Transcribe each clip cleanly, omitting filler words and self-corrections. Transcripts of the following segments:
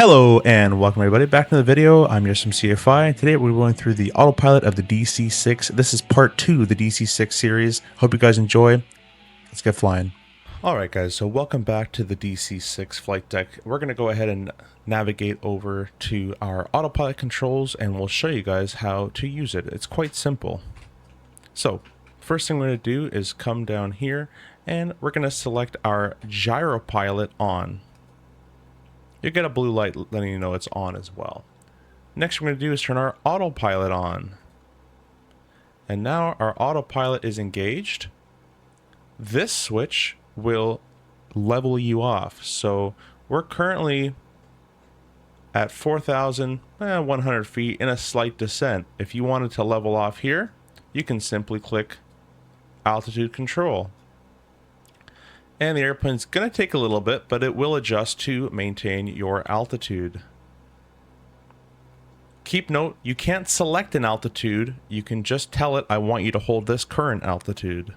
Hello and welcome everybody back to the video. I'm Yoursimcfi. Today we're going through the autopilot of the DC-6. This is part 2 of the DC-6 series. Hope you guys enjoy. Let's get flying. Alright guys, so welcome back to the DC-6 flight deck. We're going to go ahead and navigate over to our autopilot controls and we'll show you guys how to use it. It's quite simple. So first thing we're going to do is come down here and we're going to select our gyropilot on. You get a blue light letting you know it's on as well. Next we're going to do is turn our autopilot on. And now our autopilot is engaged. This switch will level you off. So we're currently at 4,100 feet in a slight descent. If you wanted to level off here, you can simply click altitude control. And the airplane's going to take a little bit, but it will adjust to maintain your altitude. Keep note, you can't select an altitude. You can just tell it, I want you to hold this current altitude.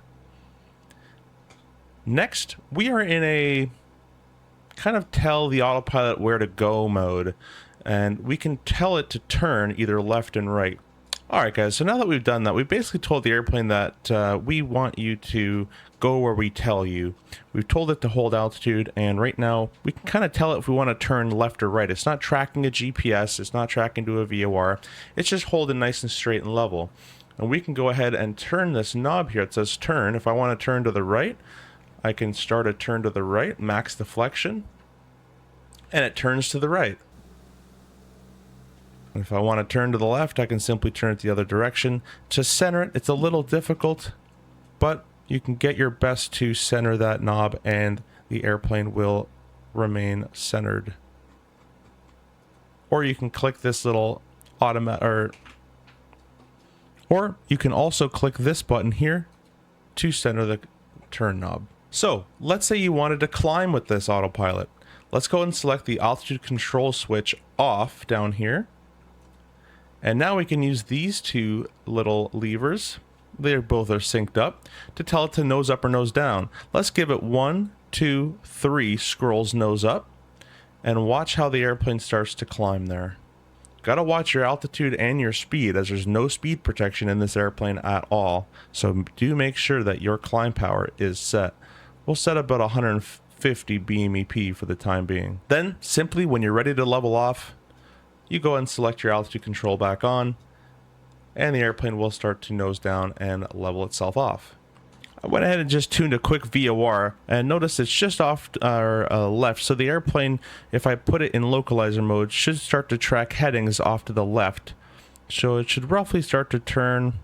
Next, we are in a kind of tell the autopilot where to go mode. And we can tell it to turn either left and right. Alright guys, so now that we've done that, we basically told the airplane that we want you to go where we tell you. We've told it to hold altitude, and right now we can kind of tell it if we want to turn left or right. It's not tracking a GPS, it's not tracking to a VOR, it's just holding nice and straight and level. And we can go ahead and turn this knob here. It says turn. If I want to turn to the right, I can start a turn to the right, max deflection, and it turns to the right. If I want to turn to the left, I can simply turn it the other direction. To center it, it's a little difficult, but you can get your best to center that knob and the airplane will remain centered. Or you can click this little or you can also click this button here to center the turn knob. So let's say you wanted to climb with this autopilot. Let's go and select the altitude control switch off down here. And now we can use these two little levers, they both are synced up, to tell it to nose up or nose down. Let's give it 1, 2, 3 scrolls nose up, and watch how the airplane starts to climb there. Gotta watch your altitude and your speed, as there's no speed protection in this airplane at all. So do make sure that your climb power is set. We'll set about 150 BMEP for the time being. Then, simply when you're ready to level off, you go and select your altitude control back on, and the airplane will start to nose down and level itself off. I went ahead and just tuned a quick VOR, and notice it's just off our left, so the airplane, if I put it in localizer mode, should start to track headings off to the left. So it should roughly start to turn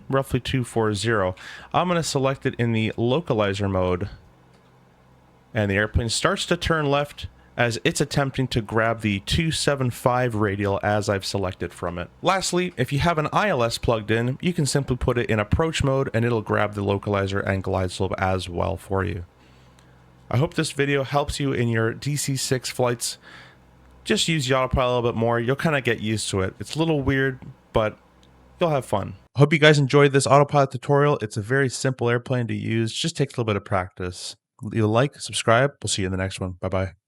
roughly 240. I'm going to select it in the localizer mode, and the airplane starts to turn left as it's attempting to grab the 275 radial as I've selected from it. Lastly, if you have an ILS plugged in, you can simply put it in approach mode and it'll grab the localizer and glide slope as well for you. I hope this video helps you in your DC-6 flights. Just use the autopilot a little bit more, you'll kind of get used to it. It's a little weird, but you'll have fun. I hope you guys enjoyed this autopilot tutorial. It's a very simple airplane to use, just takes a little bit of practice. Leave a like, subscribe, we'll see you in the next one. Bye bye.